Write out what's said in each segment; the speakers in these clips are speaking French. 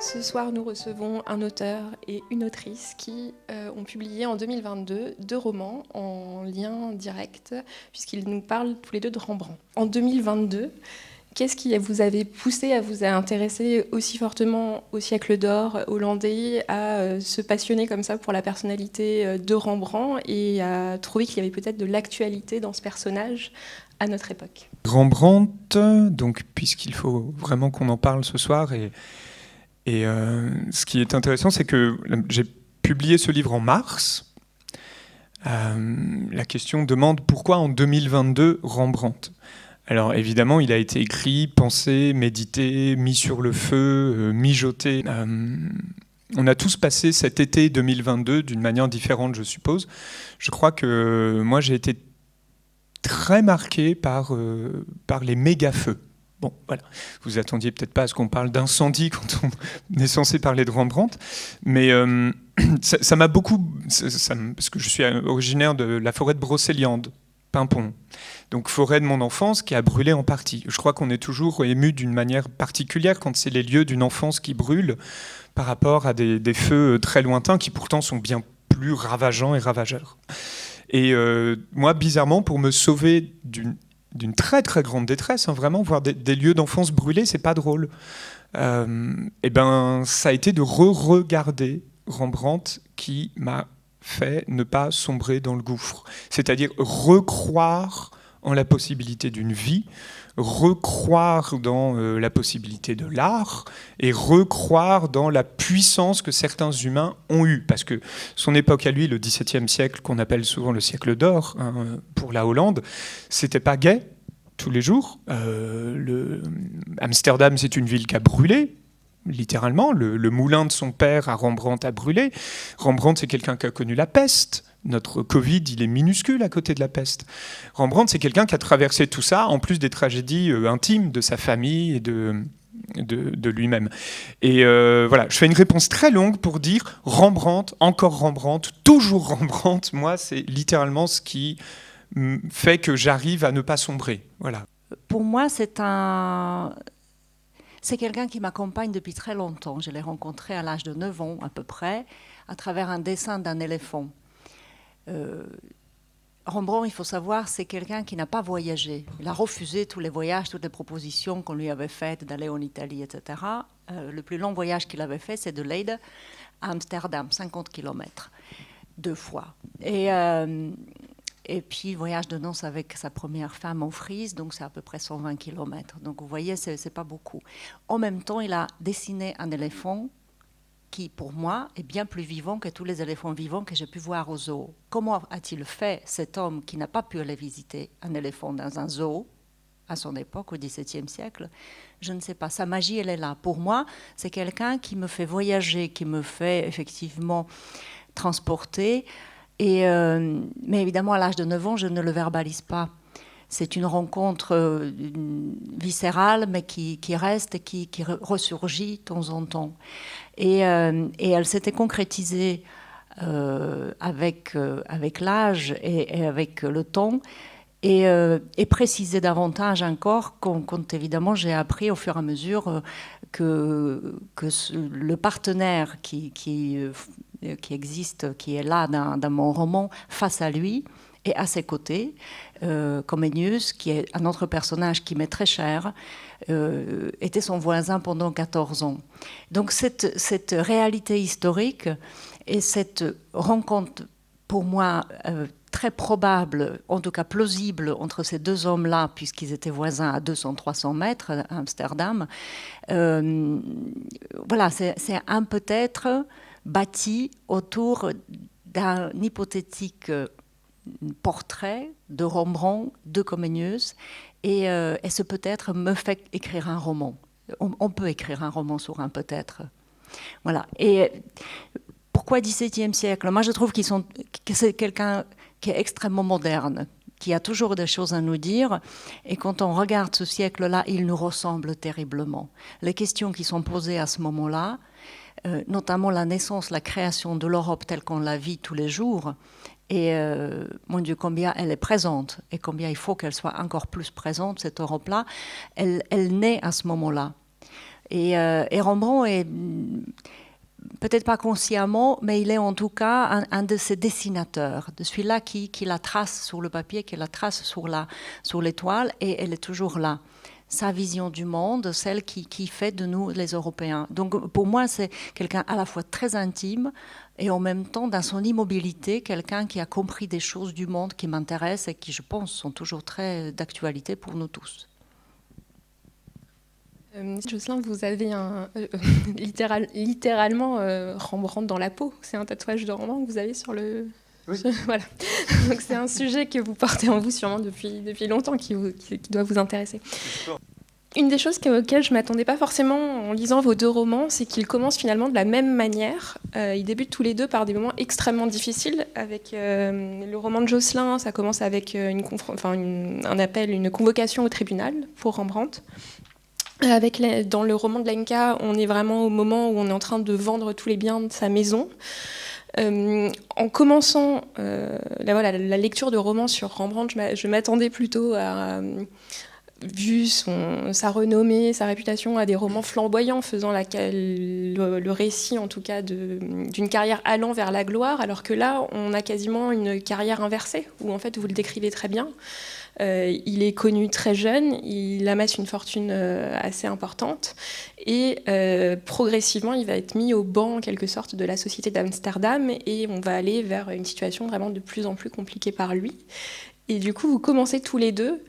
Ce soir, nous recevons un auteur et une autrice qui ont publié en 2022 2 romans en lien direct, puisqu'ils nous parlent tous les deux de Rembrandt. En 2022, qu'est-ce qui vous avait poussé à vous intéresser aussi fortement au siècle d'or hollandais, à se passionner comme ça pour la personnalité de Rembrandt et à trouver qu'il y avait peut-être de l'actualité dans ce personnage à notre époque? Rembrandt, donc, puisqu'il faut vraiment qu'on en parle ce soir, et ce qui est intéressant, c'est que j'ai publié ce livre en mars. La question demande pourquoi en 2022 Rembrandt. Alors évidemment, il a été écrit, pensé, médité, mis sur le feu, mijoté. On a tous passé cet été 2022 d'une manière différente, je suppose. Je crois que moi, j'ai été très marqué par les méga-feux. Bon, voilà. Vous attendiez peut-être pas à ce qu'on parle d'incendie quand on est censé parler de Rembrandt, mais ça m'a beaucoup... parce que je suis originaire de la forêt de Brocéliande, Pimpon. Donc forêt de mon enfance qui a brûlé en partie. Je crois qu'on est toujours ému d'une manière particulière quand c'est les lieux d'une enfance qui brûlent par rapport à des feux très lointains qui pourtant sont bien plus ravageants et ravageurs. Et moi, bizarrement, pour me sauver d'une très très grande détresse, vraiment, voir des lieux d'enfance brûlés, c'est pas drôle. Et ben, ça a été de re-regarder Rembrandt qui m'a fait ne pas sombrer dans le gouffre. C'est-à-dire recroire en la possibilité d'une vie, recroire dans la possibilité de l'art et recroire dans la puissance que certains humains ont eue. Parce que son époque à lui, le XVIIe siècle, qu'on appelle souvent le siècle d'or pour la Hollande, c'était pas gai tous les jours. Amsterdam, c'est une ville qui a brûlé. Littéralement, le moulin de son père à Rembrandt a brûlé. Rembrandt, c'est quelqu'un qui a connu la peste. Notre Covid, il est minuscule à côté de la peste. Rembrandt, c'est quelqu'un qui a traversé tout ça, en plus des tragédies intimes de sa famille et de lui-même. Et voilà, je fais une réponse très longue pour dire Rembrandt, encore Rembrandt, toujours Rembrandt. Moi, c'est littéralement ce qui fait que j'arrive à ne pas sombrer. Voilà. Pour moi, c'est quelqu'un qui m'accompagne depuis très longtemps. Je l'ai rencontré à l'âge de 9 ans à peu près, à travers un dessin d'un éléphant. Rembrandt, il faut savoir, c'est quelqu'un qui n'a pas voyagé. Il a refusé tous les voyages, toutes les propositions qu'on lui avait faites d'aller en Italie, etc. Le plus long voyage qu'il avait fait, c'est de Leyde à Amsterdam, 50 km, 2 fois. Et puis, voyage de noces avec sa première femme en Frise, donc c'est à peu près 120 km. Donc, vous voyez, c'est pas beaucoup. En même temps, il a dessiné un éléphant qui, pour moi, est bien plus vivant que tous les éléphants vivants que j'ai pu voir au zoo. Comment a-t-il fait, cet homme qui n'a pas pu aller visiter un éléphant dans un zoo, à son époque, au XVIIe siècle? Je ne sais pas. Sa magie, elle est là. Pour moi, c'est quelqu'un qui me fait voyager, qui me fait effectivement transporter. Mais évidemment, à l'âge de 9 ans, je ne le verbalise pas. C'est une rencontre viscérale, mais qui reste et qui ressurgit de temps en temps. Et elle s'était concrétisée avec l'âge et avec le temps, et précisée davantage encore quand évidemment j'ai appris au fur et à mesure que le partenaire qui existe, qui est là dans mon roman, face à lui et à ses côtés, Comenius, qui est un autre personnage qui m'est très cher, était son voisin pendant 14 ans. Donc cette réalité historique et cette rencontre, pour moi, très probable, en tout cas plausible, entre ces deux hommes-là, puisqu'ils étaient voisins à 200-300 mètres à Amsterdam, voilà, c'est un peut-être bâti autour d'un hypothétique portrait de Rembrandt, de Comenius, et ce peut-être me fait écrire un roman. On peut écrire un roman sur un peut-être. Voilà. Et pourquoi XVIIe siècle? Moi, je trouve que c'est quelqu'un qui est extrêmement moderne, qui a toujours des choses à nous dire. Et quand on regarde ce siècle-là, il nous ressemble terriblement. Les questions qui sont posées à ce moment-là, notamment la naissance, la création de l'Europe telle qu'on la vit tous les jours, et mon Dieu, combien elle est présente et combien il faut qu'elle soit encore plus présente, cette Europe-là, elle naît à ce moment-là. Et Rembrandt est, peut-être pas consciemment, mais il est en tout cas un de ces dessinateurs, de celui-là qui la trace sur le papier, qui la trace sur les toiles, et elle est toujours là. Sa vision du monde, celle qui fait de nous les Européens. Donc pour moi, c'est quelqu'un à la fois très intime et en même temps, dans son immobilité, quelqu'un qui a compris des choses du monde qui m'intéressent et qui, je pense, sont toujours très d'actualité pour nous tous. Jocelyne, vous avez littéralement Rembrandt dans la peau. C'est un tatouage de Rembrandt que vous avez sur le... Oui. Voilà. Donc c'est un sujet que vous portez en vous sûrement depuis longtemps, qui doit vous intéresser. Une des choses auxquelles je ne m'attendais pas forcément en lisant vos 2 romans, c'est qu'ils commencent finalement de la même manière. Ils débutent tous les 2 par des moments extrêmement difficiles. Avec le roman de Jocelyne, ça commence avec un appel, une convocation au tribunal pour Rembrandt. Dans le roman de Lenka, on est vraiment au moment où on est en train de vendre tous les biens de sa maison. En commençant la lecture de romans sur Rembrandt, je m'attendais plutôt à, vu sa renommée, sa réputation, à des romans flamboyants faisant le récit en tout cas d'une carrière allant vers la gloire, alors que là on a quasiment une carrière inversée, où en fait vous le décrivez très bien. Il est connu très jeune, il amasse une fortune assez importante et progressivement il va être mis au banc en quelque sorte de la société d'Amsterdam et on va aller vers une situation vraiment de plus en plus compliquée par lui. Et du coup vous commencez tous les 2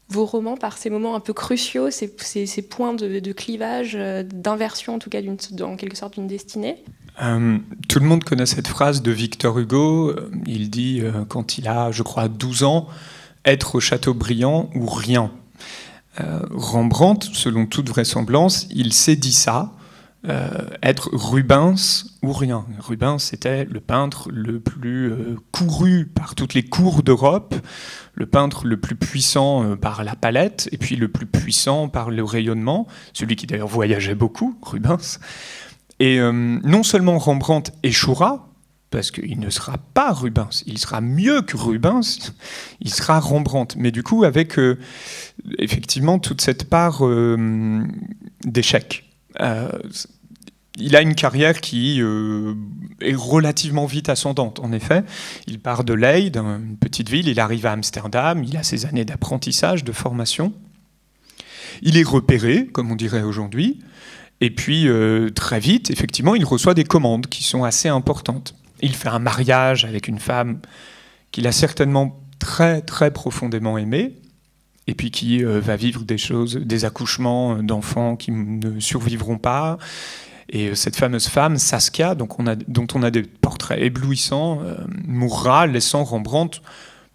vos romans par ces moments un peu cruciaux, ces points de clivage, d'inversion en tout cas en quelque sorte d'une destinée. Tout le monde connaît cette phrase de Victor Hugo. Il dit quand il a, je crois, 12 ans, être au Châteaubriand ou rien. Rembrandt, selon toute vraisemblance, il s'est dit ça, être Rubens ou rien. Rubens était le peintre le plus couru par toutes les cours d'Europe, le peintre le plus puissant par la palette, et puis le plus puissant par le rayonnement, celui qui d'ailleurs voyageait beaucoup, Rubens. Et non seulement Rembrandt échouera, parce qu'il ne sera pas Rubens, il sera mieux que Rubens, il sera Rembrandt. Mais du coup, avec effectivement toute cette part d'échec. Il a une carrière qui est relativement vite ascendante, en effet. Il part de Leyde, une petite ville, il arrive à Amsterdam, il a ses années d'apprentissage, de formation. Il est repéré, comme on dirait aujourd'hui, et puis très vite, effectivement, il reçoit des commandes qui sont assez importantes. Il fait un mariage avec une femme qu'il a certainement très, très profondément aimée, et puis qui va vivre des accouchements d'enfants qui ne survivront pas. Et cette fameuse femme, Saskia, dont on a des portraits éblouissants, mourra, laissant Rembrandt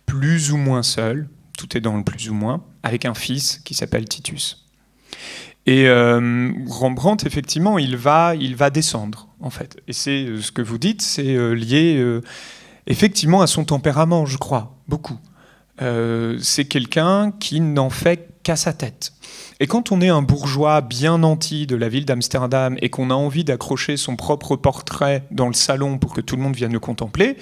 plus ou moins seul, tout est dans le plus ou moins, avec un fils qui s'appelle Titus. Et Rembrandt, effectivement, il va descendre, en fait. Et c'est ce que vous dites, c'est lié effectivement à son tempérament, je crois, beaucoup. C'est quelqu'un qui n'en fait qu'à sa tête. Et quand on est un bourgeois bien nanti de la ville d'Amsterdam et qu'on a envie d'accrocher son propre portrait dans le salon pour que tout le monde vienne le contempler,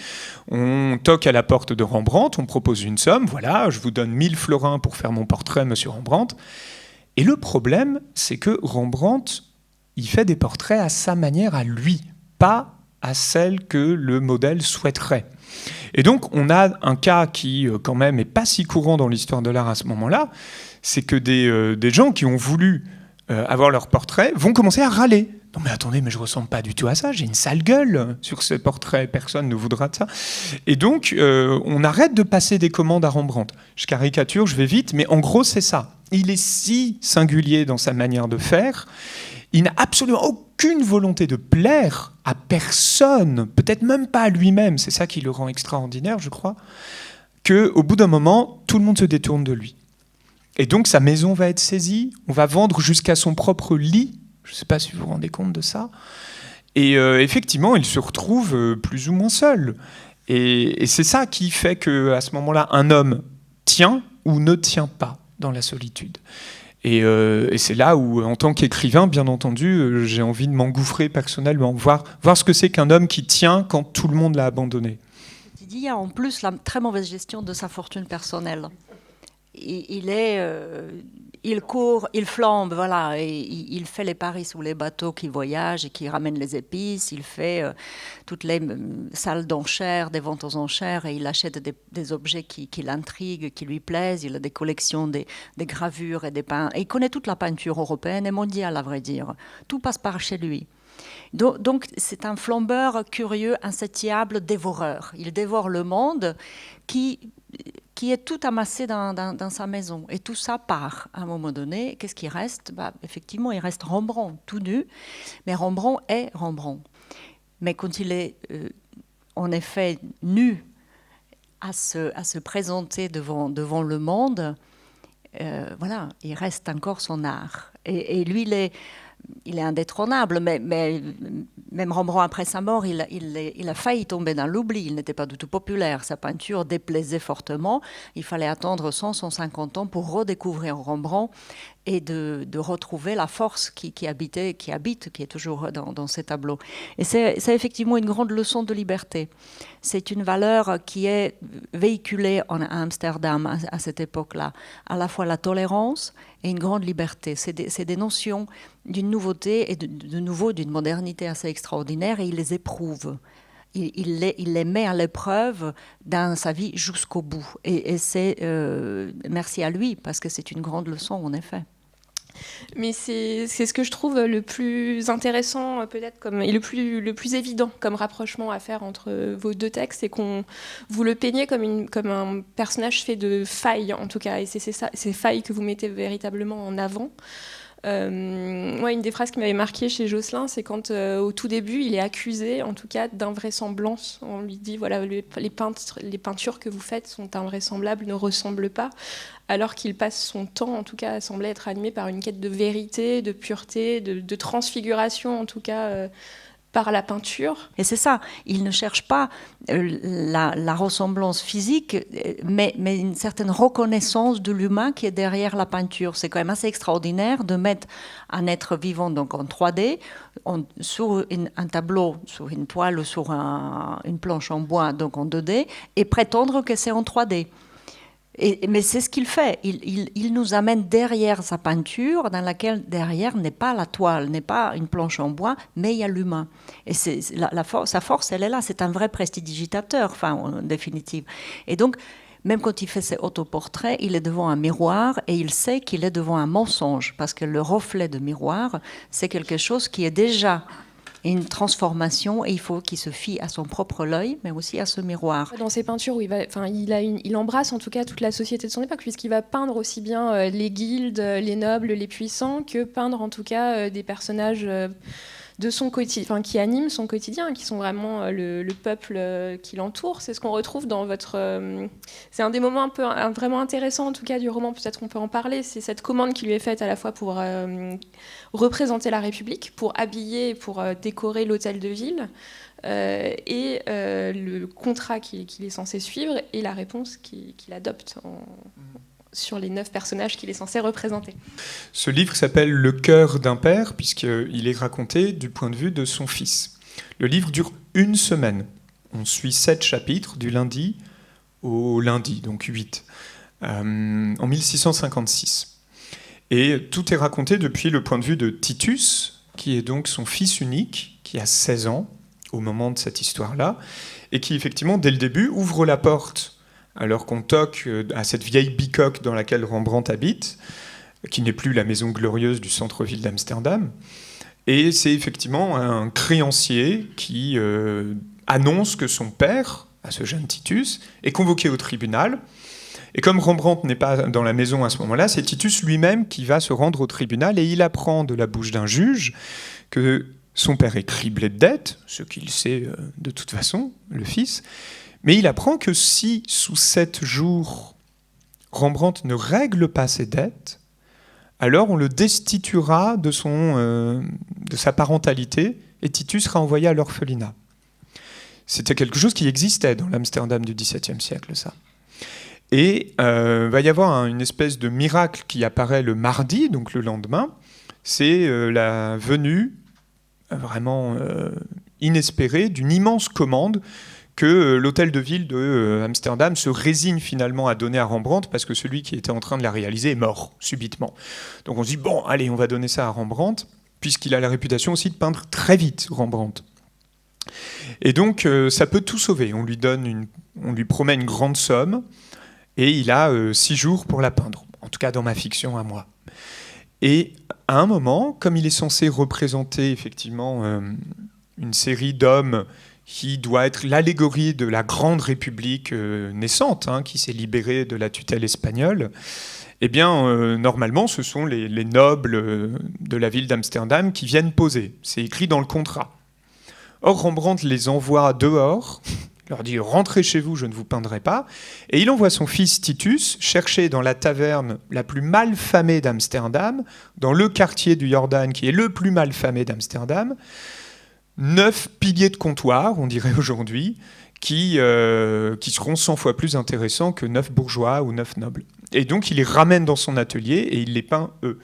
on toque à la porte de Rembrandt, on propose une somme, voilà, je vous donne 1000 florins pour faire mon portrait, monsieur Rembrandt. Et le problème, c'est que Rembrandt, il fait des portraits à sa manière, à lui, pas à celle que le modèle souhaiterait. Et donc, on a un cas qui, quand même, n'est pas si courant dans l'histoire de l'art à ce moment-là, c'est que des gens qui ont voulu avoir leur portrait vont commencer à râler. Non mais attendez, mais je ne ressemble pas du tout à ça, j'ai une sale gueule sur ce portrait, personne ne voudra de ça. Et donc, on arrête de passer des commandes à Rembrandt. Je caricature, je vais vite, mais en gros, c'est ça. Il est si singulier dans sa manière de faire, il n'a absolument aucune volonté de plaire à personne, peut-être même pas à lui-même, c'est ça qui le rend extraordinaire, je crois, qu'au bout d'un moment, tout le monde se détourne de lui. Et donc sa maison va être saisie, on va vendre jusqu'à son propre lit, je ne sais pas si vous vous rendez compte de ça, et effectivement, il se retrouve plus ou moins seul. Et c'est ça qui fait qu'à ce moment-là, un homme tient ou ne tient pas dans la solitude. Et c'est là où, en tant qu'écrivain, bien entendu, j'ai envie de m'engouffrer personnellement, voir ce que c'est qu'un homme qui tient quand tout le monde l'a abandonné. Il y a en plus la très mauvaise gestion de sa fortune personnelle. Il est il court, il flambe, voilà, et il fait les paris sous les bateaux qui voyagent et qui ramènent les épices. Il fait toutes les salles d'enchères, des ventes aux enchères, et il achète des objets qui l'intriguent, qui lui plaisent. Il a des collections, des gravures et des peintres. Et il connaît toute la peinture européenne et mondiale, à vrai dire. Tout passe par chez lui. Donc c'est un flambeur curieux, insatiable, dévoreur. Il dévore le monde qui est tout amassé dans sa maison. Et tout ça part à un moment donné. Qu'est-ce qui reste ? Effectivement, il reste Rembrandt, tout nu. Mais Rembrandt est Rembrandt. Mais quand il est, en effet, nu à se présenter devant le monde, voilà, il reste encore son art. Et lui, il est indétrônable, mais même Rembrandt, après sa mort, il a failli tomber dans l'oubli. Il n'était pas du tout populaire. Sa peinture déplaisait fortement. Il fallait attendre 150 ans pour redécouvrir Rembrandt et de retrouver la force qui est toujours dans ces tableaux. Et c'est effectivement une grande leçon de liberté. C'est une valeur qui est véhiculée à Amsterdam à cette époque-là. À la fois la tolérance et une grande liberté. C'est des notions d'une nouveauté et de nouveau d'une modernité assez extraordinaire, et il les éprouve. Il les met à l'épreuve dans sa vie jusqu'au bout. Et c'est merci à lui, parce que c'est une grande leçon, en effet. Mais c'est ce que je trouve le plus intéressant, peut-être, et le plus évident comme rapprochement à faire entre vos deux textes, c'est vous le peignez comme un personnage fait de failles, en tout cas, et c'est ces failles que vous mettez véritablement en avant. Une des phrases qui m'avait marquée chez Josselin, c'est quand au tout début il est accusé, en tout cas, d'invraisemblance. On lui dit voilà, les peintures que vous faites sont invraisemblables, ne ressemblent pas, alors qu'il passe son temps, en tout cas, à sembler être animé par une quête de vérité, de pureté, de transfiguration, en tout cas, par la peinture. Et c'est ça, il ne cherche pas la ressemblance physique, mais une certaine reconnaissance de l'humain qui est derrière la peinture. C'est quand même assez extraordinaire de mettre un être vivant donc en 3D, sur un tableau, sur une toile ou sur une planche en bois, donc en 2D, et prétendre que c'est en 3D. Mais c'est ce qu'il fait. Il nous amène derrière sa peinture, dans laquelle derrière n'est pas la toile, n'est pas une planche en bois, mais il y a l'humain. Et sa force, elle est là. C'est un vrai prestidigitateur, en définitive. Et donc, même quand il fait ses autoportraits, il est devant un miroir et il sait qu'il est devant un mensonge, parce que le reflet de miroir, c'est quelque chose qui est déjà une transformation, et il faut qu'il se fie à son propre œil, mais aussi à ce miroir. Dans ses peintures, où il embrasse en tout cas toute la société de son époque, puisqu'il va peindre aussi bien les guildes, les nobles, les puissants, que peindre en tout cas des personnages de son quotidien, qui animent son quotidien, qui sont vraiment le peuple qui l'entoure. C'est ce qu'on retrouve dans votre... c'est un des moments vraiment intéressants, en tout cas, du roman. Peut-être qu'on peut en parler. C'est cette commande qui lui est faite à la fois pour représenter la République, pour habiller, pour décorer l'hôtel de ville, et le contrat qu'il est censé suivre, et la réponse qu'il adopte sur les 9 personnages qu'il est censé représenter. Ce livre s'appelle « Le cœur d'un père » puisqu'il est raconté du point de vue de son fils. Le livre dure 1 semaine. On suit 7 chapitres du lundi au lundi, donc 8, en 1656. Et tout est raconté depuis le point de vue de Titus, qui est donc son fils unique, qui a 16 ans au moment de cette histoire-là, et qui effectivement, dès le début, ouvre la porte alors qu'on toque à cette vieille bicoque dans laquelle Rembrandt habite, qui n'est plus la maison glorieuse du centre-ville d'Amsterdam. Et c'est effectivement un créancier qui annonce que son père, à ce jeune Titus, est convoqué au tribunal. Et comme Rembrandt n'est pas dans la maison à ce moment-là, c'est Titus lui-même qui va se rendre au tribunal, et il apprend de la bouche d'un juge que son père est criblé de dettes, ce qu'il sait de toute façon, le fils. Mais il apprend que si, sous 7 jours, Rembrandt ne règle pas ses dettes, alors on le destituera de sa parentalité, et Titus sera envoyé à l'orphelinat. C'était quelque chose qui existait dans l'Amsterdam du XVIIe siècle, ça. Et va y avoir une espèce de miracle qui apparaît le mardi, donc le lendemain. C'est la venue vraiment inespérée d'une immense commande que l'hôtel de ville de Amsterdam se résigne finalement à donner à Rembrandt parce que celui qui était en train de la réaliser est mort subitement. Donc on se dit, bon, allez, on va donner ça à Rembrandt, puisqu'il a la réputation aussi de peindre très vite, Rembrandt. Et donc ça peut tout sauver. On lui promet une grande somme et il a 6 jours pour la peindre. En tout cas dans ma fiction à moi. Et à un moment, comme il est censé représenter effectivement une série d'hommes qui doit être l'allégorie de la grande république naissante, qui s'est libérée de la tutelle espagnole, eh bien, normalement, ce sont les nobles de la ville d'Amsterdam qui viennent poser. C'est écrit dans le contrat. Or, Rembrandt les envoie dehors, leur dit « Rentrez chez vous, je ne vous peindrai pas ». Et il envoie son fils Titus chercher dans la taverne la plus mal famée d'Amsterdam, dans le quartier du Jordan, qui est le plus mal famé d'Amsterdam, 9 piliers de comptoir, on dirait aujourd'hui, qui seront 100 fois plus intéressants que 9 bourgeois ou 9 nobles. Et donc, il les ramène dans son atelier et il les peint eux.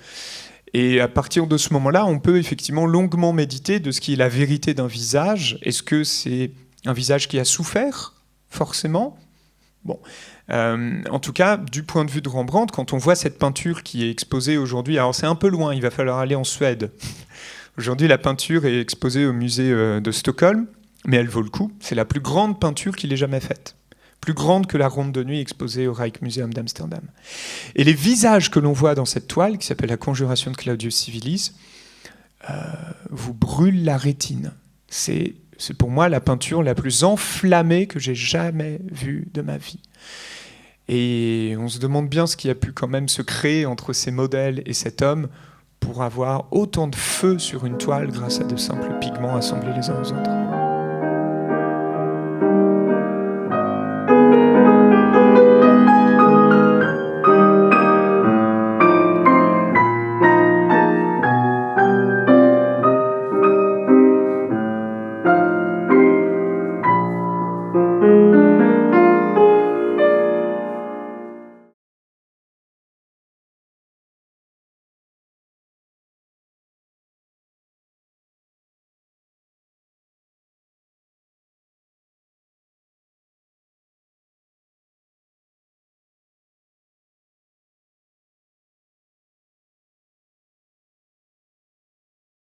Et à partir de ce moment-là, on peut effectivement longuement méditer de ce qui est la vérité d'un visage. Est-ce que c'est un visage qui a souffert, forcément ? Bon. En tout cas, du point de vue de Rembrandt, quand on voit cette peinture qui est exposée aujourd'hui, alors c'est un peu loin, il va falloir aller en Suède. Aujourd'hui, la peinture est exposée au musée de Stockholm, mais elle vaut le coup. C'est la plus grande peinture qu'il ait jamais faite. Plus grande que la Ronde de nuit exposée au Rijksmuseum d'Amsterdam. Et les visages que l'on voit dans cette toile, qui s'appelle La Conjuration de Claudius Civilis, vous brûlent la rétine. C'est pour moi la peinture la plus enflammée que j'ai jamais vue de ma vie. Et on se demande bien ce qui a pu quand même se créer entre ces modèles et cet homme pour avoir autant de feu sur une toile grâce à de simples pigments assemblés les uns aux autres.